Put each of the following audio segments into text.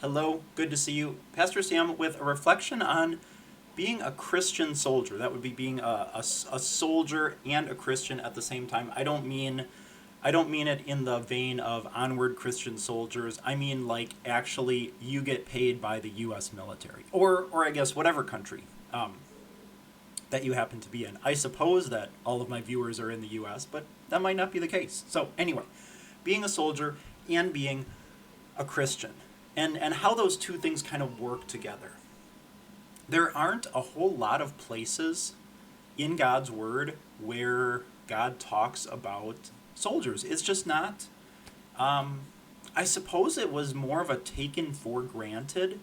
Hello, good to see you. Pastor Sam with a reflection on being a Christian soldier. That would be being a soldier and a Christian at the same time. I don't mean it in the vein of onward Christian soldiers. I mean like actually you get paid by the US military or I guess whatever country that you happen to be in. I suppose that all of my viewers are in the US, but that might not be the case. So, anyway, being a soldier and being a Christian, and how those two things kind of work together. There aren't a whole lot of places in God's Word where God talks about soldiers. It's just not. I suppose it was more of a taken for granted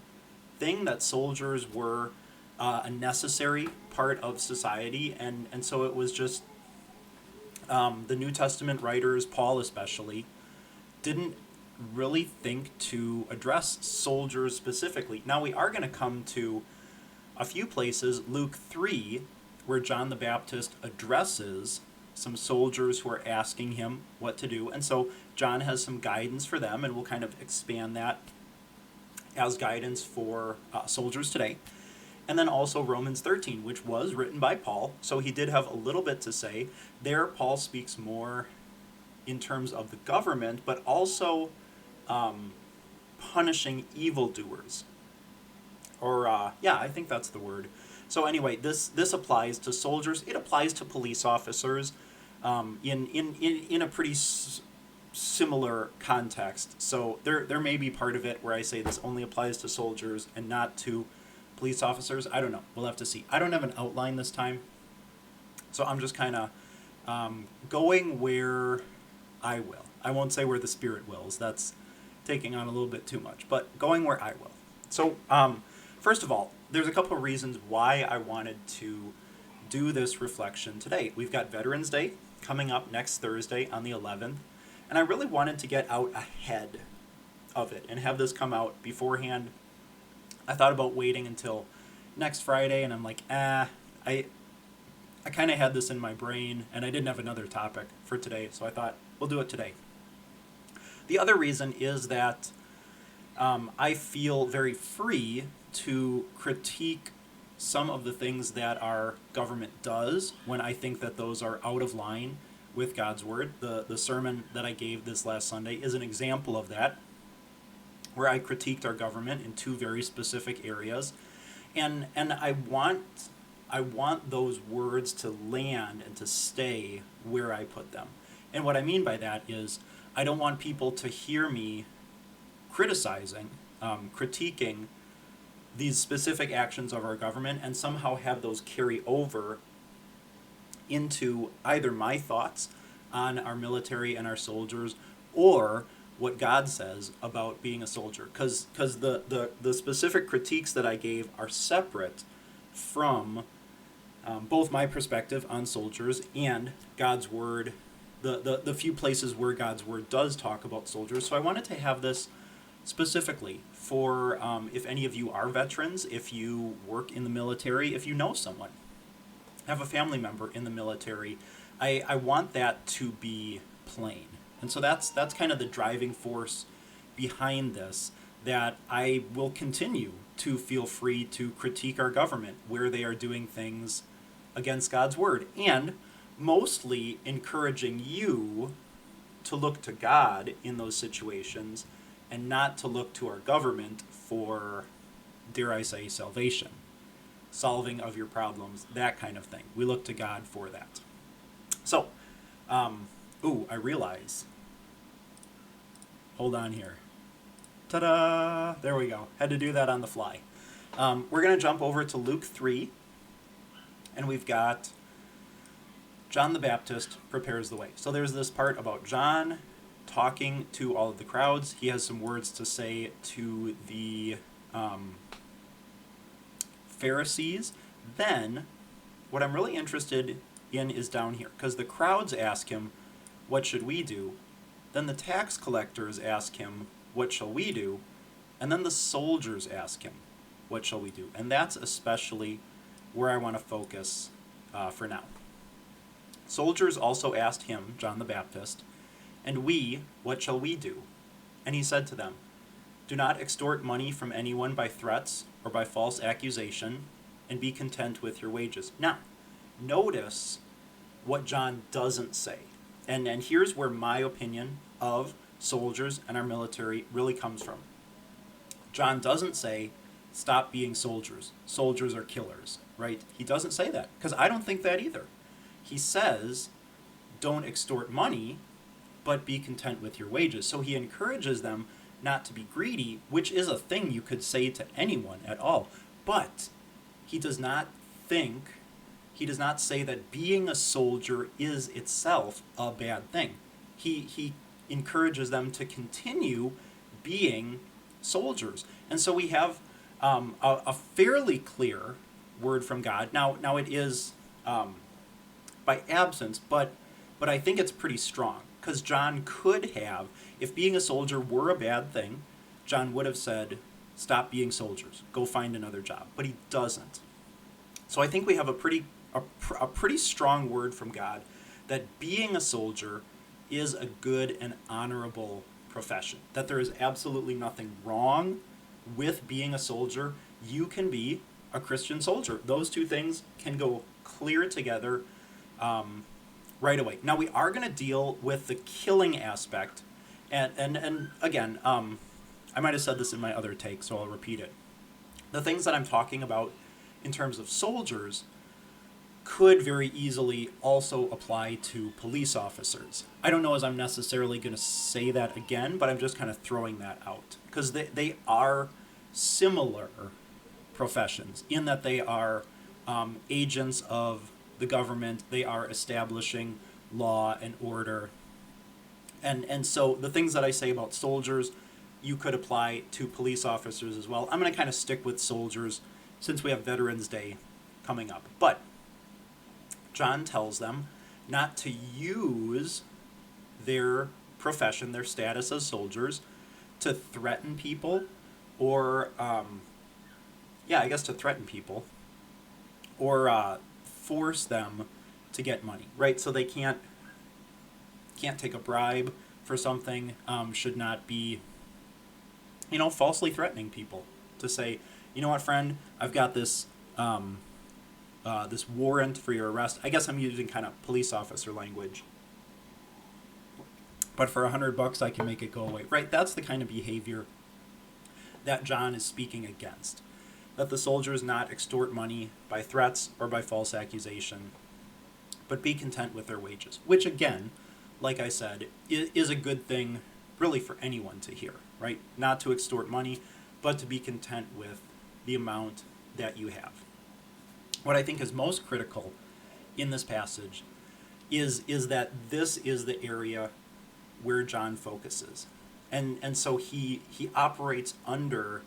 thing that soldiers were a necessary part of society, and so it was just the New Testament writers, Paul especially, didn't really think to address soldiers specifically. Now we are going to come to a few places, Luke 3, where John the Baptist addresses some soldiers who are asking him what to do. And so John has some guidance for them, and we'll kind of expand that as guidance for soldiers today. And then also Romans 13, which was written by Paul, so he did have a little bit to say. There, Paul speaks more in terms of the government, but also punishing evildoers. Or, yeah, I think that's the word. So anyway, this applies to soldiers. It applies to police officers in a pretty similar context. So there may be part of it where I say this only applies to soldiers and not to police officers. I don't know. We'll have to see. I don't have an outline this time, so I'm just kind of going where I will. I won't say where the Spirit wills. That's taking on a little bit too much, but going where I will. So, first of all, there's a couple of reasons why I wanted to do this reflection today. We've got Veterans Day coming up next Thursday on the 11th, and I really wanted to get out ahead of it and have this come out beforehand. I thought about waiting until next Friday, and I'm like, I kind of had this in my brain, and I didn't have another topic for today, so I thought we'll do it today. The other reason is that I feel very free to critique some of the things that our government does when I think that those are out of line with God's Word. The sermon that I gave this last Sunday is an example of that, where I critiqued our government in two very specific areas. And I want those words to land and to stay where I put them. And what I mean by that is I don't want people to hear me criticizing, critiquing these specific actions of our government and somehow have those carry over into either my thoughts on our military and our soldiers or what God says about being a soldier. Because the specific critiques that I gave are separate from both my perspective on soldiers and God's Word, the few places where God's Word does talk about soldiers. So I wanted to have this specifically for if any of you are veterans, if you work in the military, if you know someone, have a family member in the military. I want that to be plain. And so that's kind of the driving force behind this, that I will continue to feel free to critique our government where they are doing things against God's Word, and mostly encouraging you to look to God in those situations and not to look to our government for, dare I say, salvation, solving of your problems, that kind of thing. We look to God for that. So, I realize. Hold on here. Ta-da! There we go. Had to do that on the fly. We're going to jump over to Luke 3, and we've got John the Baptist prepares the way. So there's this part about John talking to all of the crowds. He has some words to say to the Pharisees. Then, what I'm really interested in is down here, because the crowds ask him, "What should we do?" Then the tax collectors ask him, "What shall we do?" And then the soldiers ask him, "What shall we do?" And that's especially where I want to focus for now. Soldiers also asked him, John the Baptist, "And we, what shall we do?" And he said to them, Do not extort money from anyone by threats or by false accusation, and be content with your wages. Now, notice what John doesn't say. And here's where my opinion of soldiers and our military really comes from. John doesn't say, stop being soldiers. Soldiers are killers, right? He doesn't say that, because I don't think that either. He says, don't extort money, but be content with your wages. So he encourages them not to be greedy, which is a thing you could say to anyone at all. But he does not say that being a soldier is itself a bad thing. He encourages them to continue being soldiers. And so we have a fairly clear word from God. Now it is by absence, but I think it's pretty strong. Because John could have, if being a soldier were a bad thing, John would have said, stop being soldiers, go find another job. But he doesn't. So I think we have a pretty strong word from God that being a soldier is a good and honorable profession. That there is absolutely nothing wrong with being a soldier. You can be a Christian soldier. Those two things can go clear together right away. Now we are going to deal with the killing aspect, and again, I might have said this in my other take, so I'll repeat it. The things that I'm talking about in terms of soldiers could very easily also apply to police officers. I don't know as I'm necessarily going to say that again, but I'm just kind of throwing that out, because they are similar professions in that they are agents of the government. They are establishing law and order. And so the things that I say about soldiers, you could apply to police officers as well. I'm going to kind of stick with soldiers since we have Veterans Day coming up. But John tells them not to use their profession, their status as soldiers, to threaten people or, to threaten people or force them to get money, right? So they can't take a bribe for something, should not be, falsely threatening people to say, you know what, friend, I've got this this warrant for your arrest. I guess I'm using kind of police officer language. But for $100 I can make it go away, right? That's the kind of behavior that John is speaking against. That the soldiers not extort money by threats or by false accusation, but be content with their wages. Which again, like I said, is a good thing really for anyone to hear, right? Not to extort money, but to be content with the amount that you have. What I think is most critical in this passage is that this is the area where John focuses. And so he operates under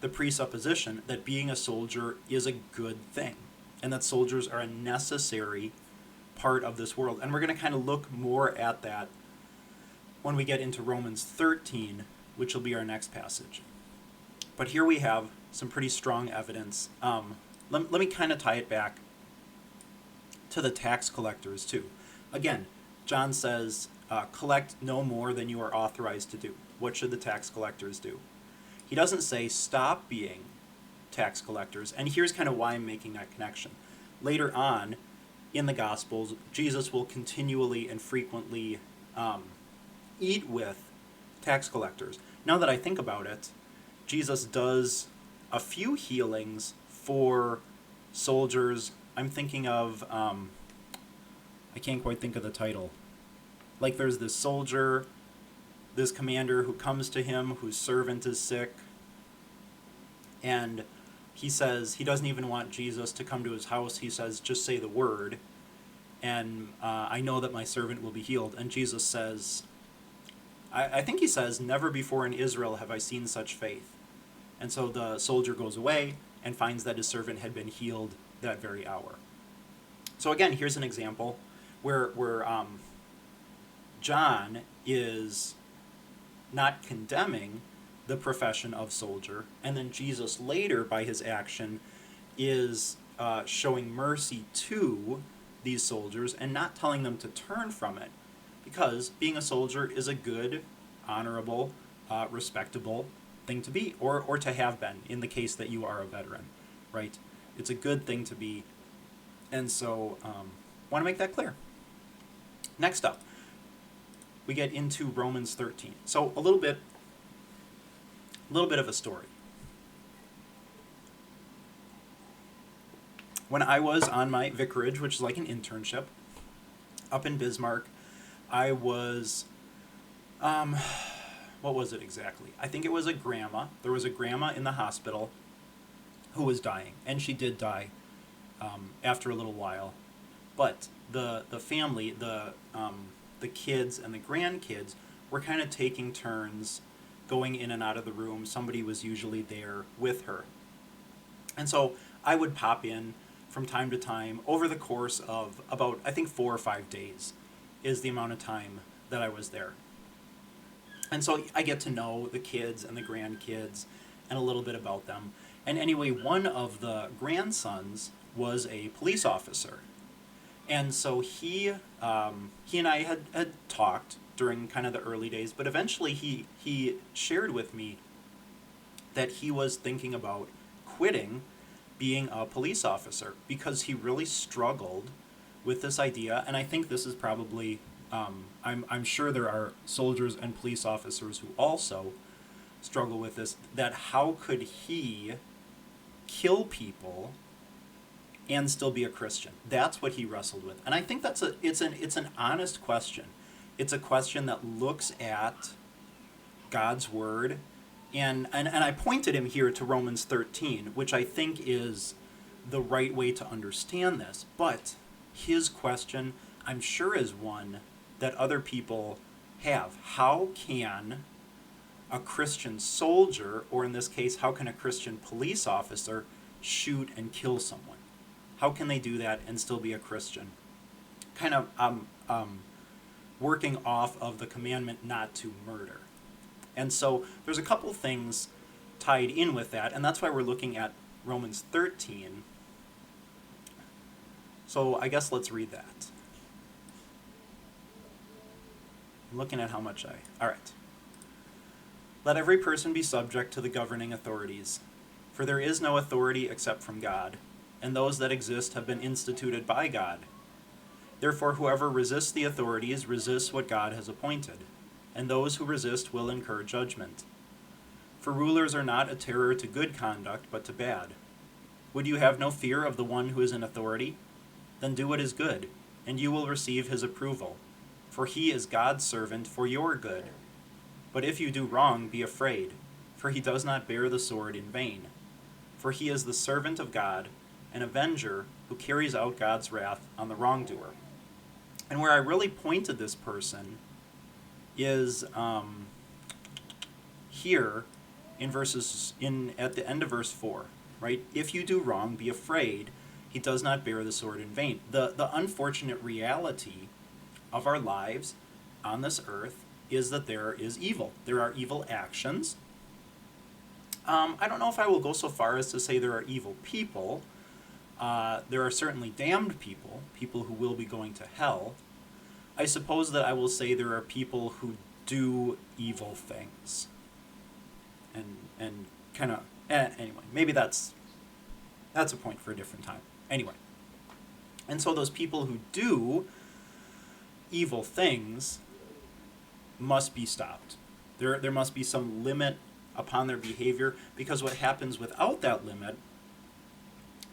the presupposition that being a soldier is a good thing, and that soldiers are a necessary part of this world. And we're going to kind of look more at that when we get into Romans 13, which will be our next passage. But here we have some pretty strong evidence. Let me kind of tie it back to the tax collectors too. Again, John says, collect no more than you are authorized to do. What should the tax collectors do? He doesn't say stop being tax collectors, and here's kind of why I'm making that connection. Later on in the Gospels, Jesus will continually and frequently eat with tax collectors. Now that I think about it, Jesus does a few healings for soldiers. I'm thinking of, I can't quite think of the title. Like there's this soldier, this commander who comes to him, whose servant is sick, and he says he doesn't even want Jesus to come to his house. He says, just say the word, and I know that my servant will be healed. And Jesus says, I think he says, never before in Israel have I seen such faith. And so the soldier goes away and finds that his servant had been healed that very hour. So again, here's an example where John is not condemning the profession of soldier, and then Jesus later, by his action, is showing mercy to these soldiers and not telling them to turn from it, because being a soldier is a good, honorable, respectable thing to be, or to have been, in the case that you are a veteran, right? It's a good thing to be. And so, want to make that clear. Next up, we get into Romans 13. So a little bit of a story. When I was on my vicarage, which is like an internship, up in Bismarck, I was, what was it exactly? I think it was a grandma. There was a grandma in the hospital who was dying, and she did die after a little while. But the family, the kids and the grandkids were kind of taking turns going in and out of the room. Somebody was usually there with her. And so I would pop in from time to time over the course of about, I think, 4 or 5 days is the amount of time that I was there. And so I get to know the kids and the grandkids and a little bit about them. And anyway, one of the grandsons was a police officer. And so he and I had talked during kind of the early days, but eventually he shared with me that he was thinking about quitting being a police officer because he really struggled with this idea. And I think this is probably, I'm sure there are soldiers and police officers who also struggle with this, that how could he kill people and still be a Christian? That's what he wrestled with. And I think it's an honest question. It's a question that looks at God's word. And I pointed him here to Romans 13, which I think is the right way to understand this. But his question, I'm sure, is one that other people have. How can a Christian soldier, or in this case, how can a Christian police officer shoot and kill someone? How can they do that and still be a Christian? Kind of working off of the commandment not to murder. And so there's a couple things tied in with that, and that's why we're looking at Romans 13. So I guess let's read that. I'm looking at how much all right. Let every person be subject to the governing authorities, for there is no authority except from God, and those that exist have been instituted by God. Therefore, whoever resists the authorities resists what God has appointed, and those who resist will incur judgment. For rulers are not a terror to good conduct, but to bad. Would you have no fear of the one who is in authority? Then do what is good, and you will receive his approval, for he is God's servant for your good. But if you do wrong, be afraid, for he does not bear the sword in vain. For he is the servant of God, an avenger who carries out God's wrath on the wrongdoer. And where I really pointed this person is here at the end of verse 4, right? If you do wrong, be afraid. He does not bear the sword in vain. The unfortunate reality of our lives on this earth is that there is evil. There are evil actions. I don't know if I will go so far as to say there are evil people. There are certainly damned people, people who will be going to hell. I suppose that I will say there are people who do evil things. And kind of, anyway, maybe that's a point for a different time. Anyway. And so those people who do evil things must be stopped. There must be some limit upon their behavior, because what happens without that limit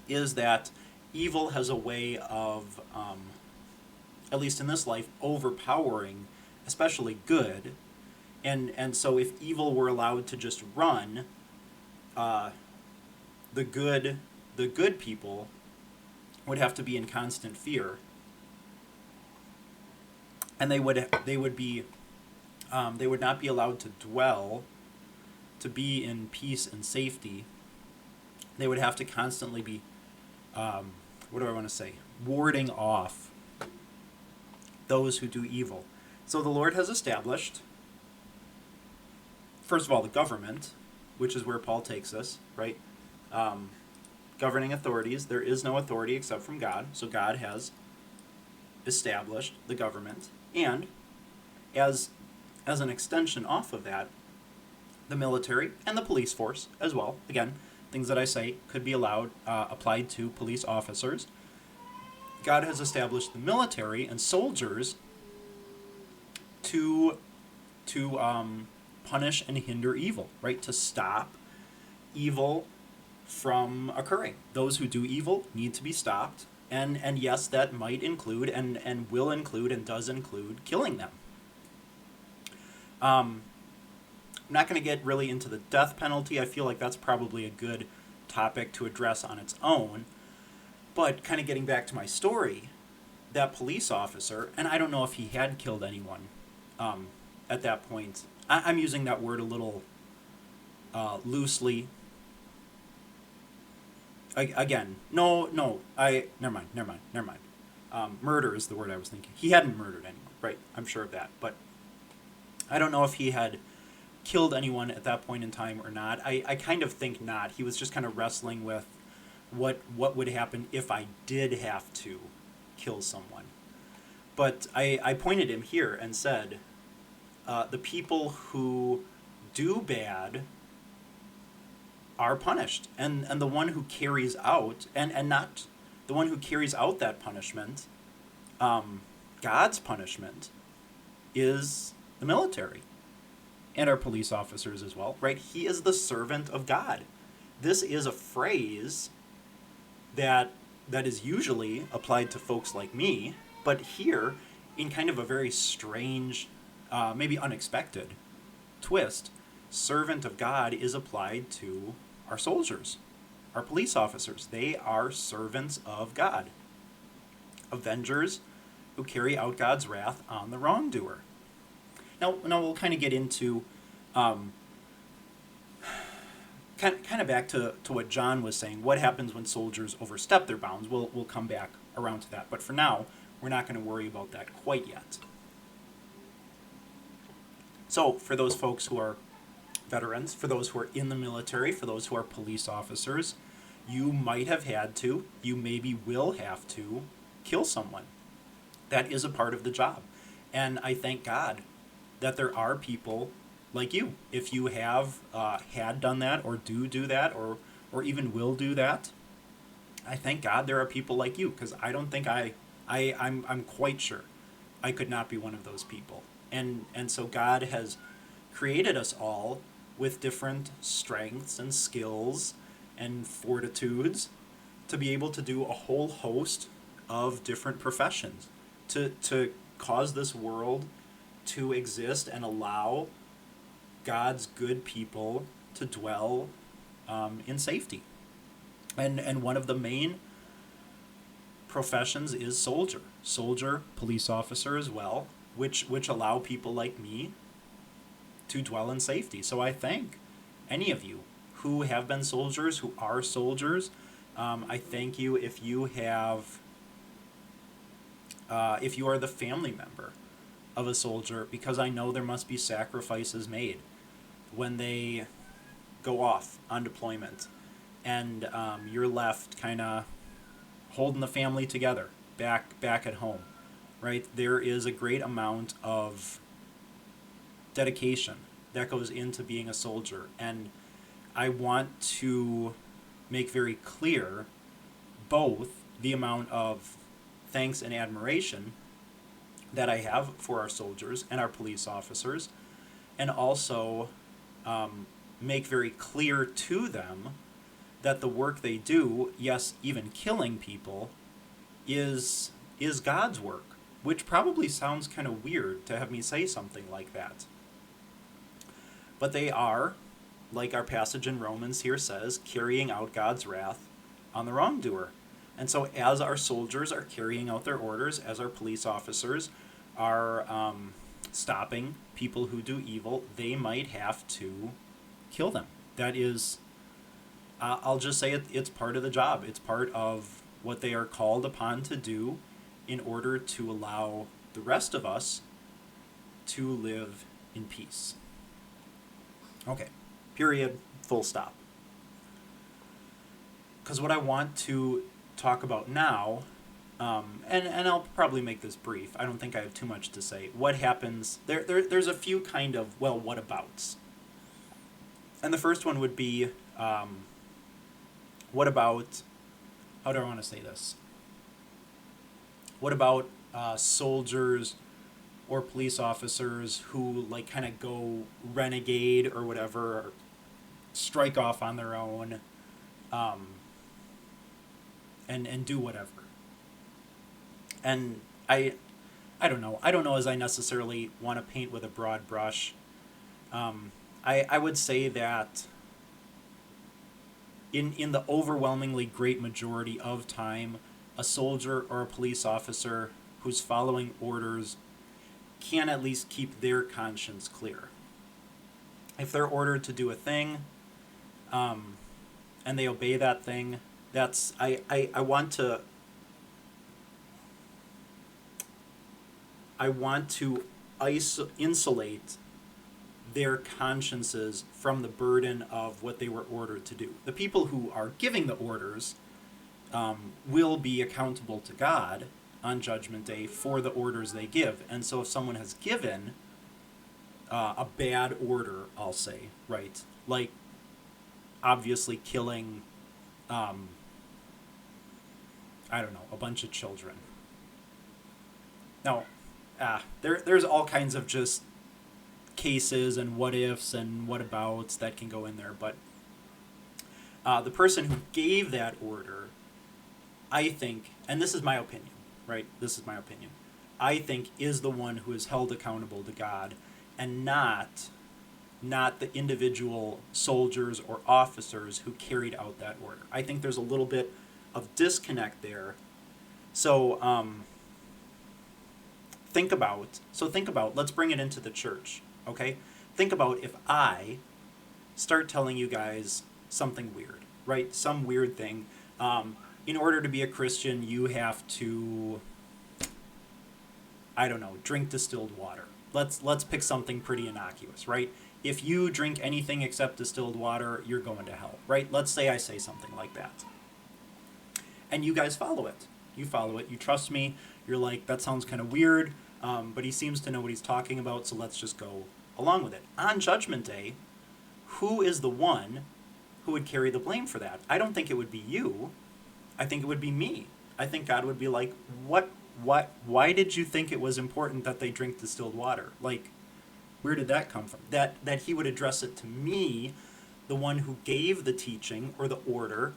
is that evil has a way of, at least in this life, overpowering, especially good. And so if evil were allowed to just run, the good people would have to be in constant fear, and they would not be allowed to dwell, to be in peace and safety. They would have to constantly be, warding off those who do evil. So the Lord has established, first of all, the government, which is where Paul takes us, right? Governing authorities. There is no authority except from God, so God has established the government. And as an extension off of that, the military, and the police force as well. Again, things that I say could be applied to police officers. God has established the military and soldiers to punish and hinder evil, right? To stop evil from occurring. Those who do evil need to be stopped, and yes, that might include and will include and does include killing them. I'm not going to get really into the death penalty. I feel like that's probably a good topic to address on its own. But kind of getting back to my story, that police officer, and I don't know if he had killed anyone at that point. I'm using that word a little loosely. Again, never mind. Murder is the word I was thinking. He hadn't murdered anyone, right? I'm sure of that. But I don't know if he had killed anyone at that point in time or not. I kind of think not. He was just kind of wrestling with what would happen if I did have to kill someone. But I pointed him here and said, the people who do bad are punished. And the one who carries out, and not the one who carries out that punishment, God's punishment, is the military and our police officers as well, right? He is the servant of God. This is a phrase that is usually applied to folks like me, but here, in kind of a very strange, maybe unexpected twist, servant of God is applied to our soldiers, our police officers. They are servants of God, avengers who carry out God's wrath on the wrongdoer. Now we'll kind of get into kind of back to what John was saying. What happens when soldiers overstep their bounds? We'll come back around to that. But for now, we're not going to worry about that quite yet. So for those folks who are veterans, for those who are in the military, for those who are police officers, you might have had to, you maybe will have to, kill someone. That is a part of the job. And I thank God that there are people like you. If you have had done that, or do that, or even will do that, I thank God there are people like you, because I don't think I'm quite sure I could not be one of those people. And so God has created us all with different strengths and skills and fortitudes to be able to do a whole host of different professions, to cause this world to exist and allow God's good people to dwell in safety. And one of the main professions is soldier, police officer as well, which allow people like me to dwell in safety. So I thank any of you who have been soldiers, who are soldiers. I thank you if you have, if you are the family member of a soldier, because I know there must be sacrifices made when they go off on deployment, and you're left kind of holding the family together back at home, right? There is a great amount of dedication that goes into being a soldier, and I want to make very clear both the amount of thanks and admiration that I have for our soldiers and our police officers, and also make very clear to them that the work they do, yes, even killing people, is God's work, which probably sounds kind of weird to have me say something like that. But they are, like our passage in Romans here says, carrying out God's wrath on the wrongdoer. And so as our soldiers are carrying out their orders, as our police officers are stopping people who do evil, they might have to kill them. That is, I'll just say it's part of the job. It's part of what they are called upon to do in order to allow the rest of us to live in peace. Okay, period, full stop. Because what I want to talk about now, and I'll probably make this brief. I don't think I have too much to say. What happens, there's a few kind of, whatabouts. And the first one would be, what about, how do I want to say this? What about soldiers or police officers who like kind of go renegade or whatever, or strike off on their own, um, and do whatever. And I don't know. I don't know as I necessarily want to paint with a broad brush. I would say that in the overwhelmingly great majority of time, a soldier or a police officer who's following orders can at least keep their conscience clear. If they're ordered to do a thing, and they obey that thing, that's I want to insulate their consciences from the burden of what they were ordered to do. The people who are giving the orders will be accountable to God on Judgment Day for the orders they give. And so if someone has given a bad order, I'll say, right, like obviously killing, I don't know, a bunch of children. Now, there's all kinds of just cases and what ifs and what abouts that can go in there, but the person who gave that order, I think, and this is my opinion, right? This is my opinion. I think is the one who is held accountable to God, and not the individual soldiers or officers who carried out that order. I think there's a little bit of disconnect there. So think about, let's bring it into the church, okay? Think about if I start telling you guys something weird, right? Some weird thing. In order to be a Christian, you have to, I don't know, drink distilled water. Let's pick something pretty innocuous, right? If you drink anything except distilled water, you're going to hell, right? Let's say I say something like that. And you guys follow it. You follow it. You trust me. You're like, that sounds kind of weird, but he seems to know what he's talking about, so let's just go along with it. On Judgment Day, who is the one who would carry the blame for that? I don't think it would be you. I think it would be me. I think God would be like, why did you think it was important that they drink distilled water? Like, where did that come from? That he would address it to me, the one who gave the teaching or the order,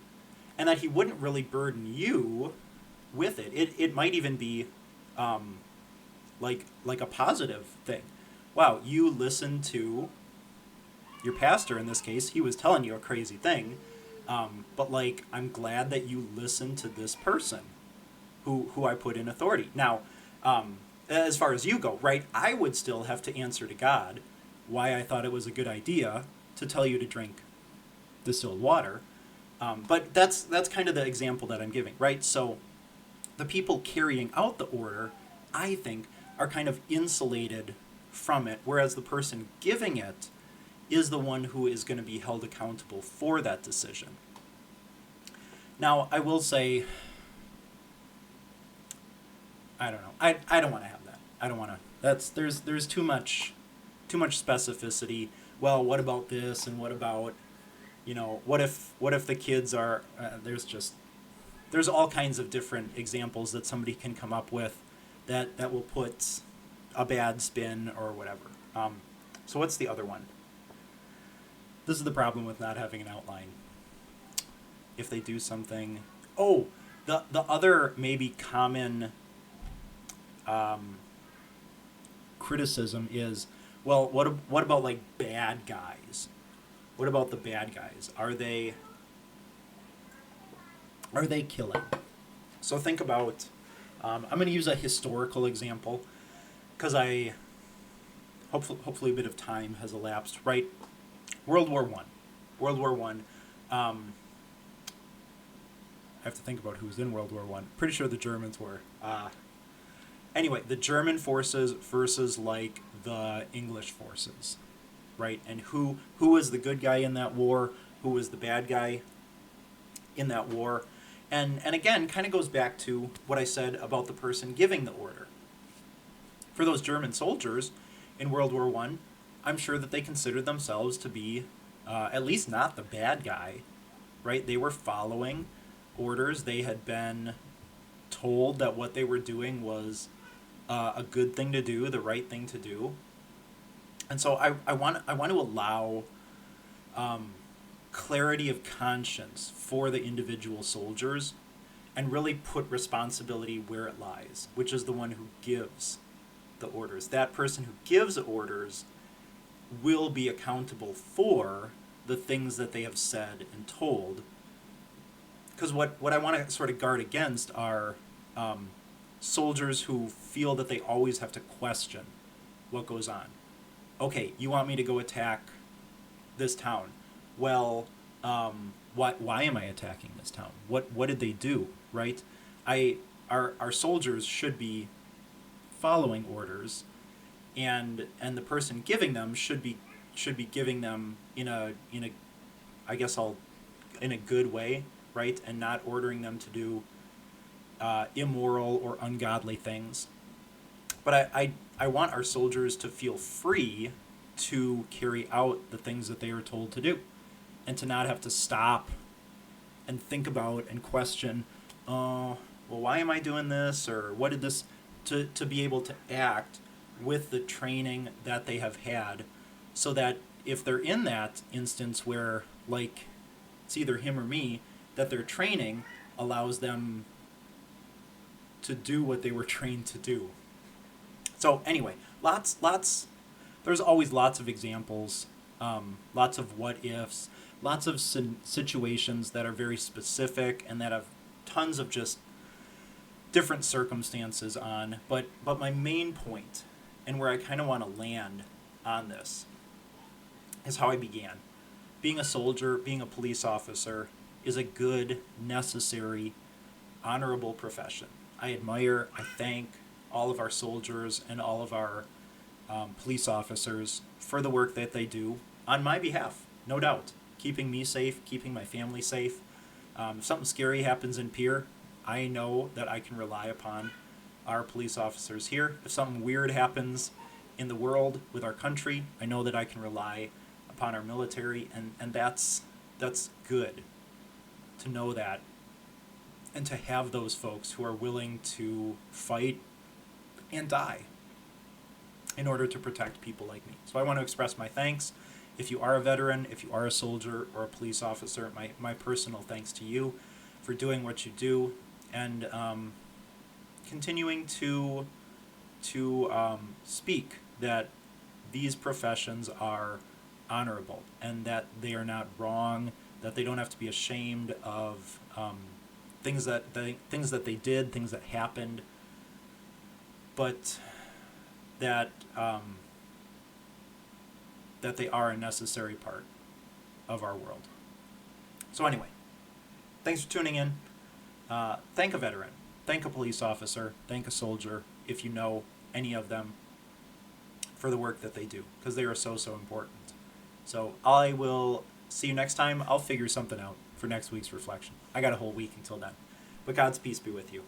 and that he wouldn't really burden you with it. It might even be like a positive thing. Wow, you listened to your pastor in this case. He was telling you a crazy thing, but like, I'm glad that you listened to this person who I put in authority. Now, as far as you go, right, I would still have to answer to God why I thought it was a good idea to tell you to drink distilled water. But that's kind of the example that I'm giving, right? So the people carrying out the order, I think, are kind of insulated from it, whereas the person giving it is the one who is going to be held accountable for that decision. Now, I will say, I don't know. I don't want to have that. I don't want to. There's too much specificity. Well, what about this, and what about, what if the kids are there's all kinds of different examples that somebody can come up with that will put a bad spin or whatever. So what's the other one? This is the problem with not having an outline. If they do something, the other maybe common criticism is, well, what about like bad guys? What about the bad guys? Are they killing? So think about, I'm going to use a historical example because hopefully a bit of time has elapsed, right? World War I. I have to think about who was in World War I. Pretty sure the Germans were. Anyway, the German forces versus like the English forces, right? And who was the good guy in that war? Who was the bad guy in that war? And again, kind of goes back to what I said about the person giving the order. For those German soldiers in World War I, I'm sure that they considered themselves to be at least not the bad guy, right? They were following orders. They had been told that what they were doing was a good thing to do, the right thing to do. And so I want to allow clarity of conscience for the individual soldiers and really put responsibility where it lies, which is the one who gives the orders. That person who gives orders will be accountable for the things that they have said and told. Because what I want to sort of guard against are soldiers who feel that they always have to question what goes on. Okay, you want me to go attack this town. Well, why am I attacking this town? What did they do, right? Our soldiers should be following orders, and the person giving them should be giving them in a I guess in a good way, right? And not ordering them to do immoral or ungodly things. But I want our soldiers to feel free to carry out the things that they are told to do, and to not have to stop and think about and question, well, why am I doing this, or what did this, to be able to act with the training that they have had, so that if they're in that instance where, like, it's either him or me, that their training allows them to do what they were trained to do. So anyway, there's always lots of examples, lots of what ifs, lots of situations that are very specific and that have tons of just different circumstances on. But my main point, and where I kind of want to land on this, is how I began. Being a soldier, being a police officer, is a good, necessary, honorable profession. I admire, I thank all of our soldiers and all of our police officers for the work that they do on my behalf, no doubt. Keeping me safe, keeping my family safe. If something scary happens in Pierre, I know that I can rely upon our police officers here. If something weird happens in the world with our country, I know that I can rely upon our military, and that's good to know that, and to have those folks who are willing to fight and die in order to protect people like me. So I want to express my thanks. If you are a veteran, if you are a soldier or a police officer, my personal thanks to you for doing what you do, and continuing to speak that these professions are honorable, and that they are not wrong, that they don't have to be ashamed of things that they did, things that happened, but that that they are a necessary part of our world. So anyway, thanks for tuning in. Thank a veteran, thank a police officer, thank a soldier, if you know any of them, for the work that they do, because they are so important. So I will see you next time. I'll figure something out for next week's reflection. I got a whole week until then. But God's peace be with you.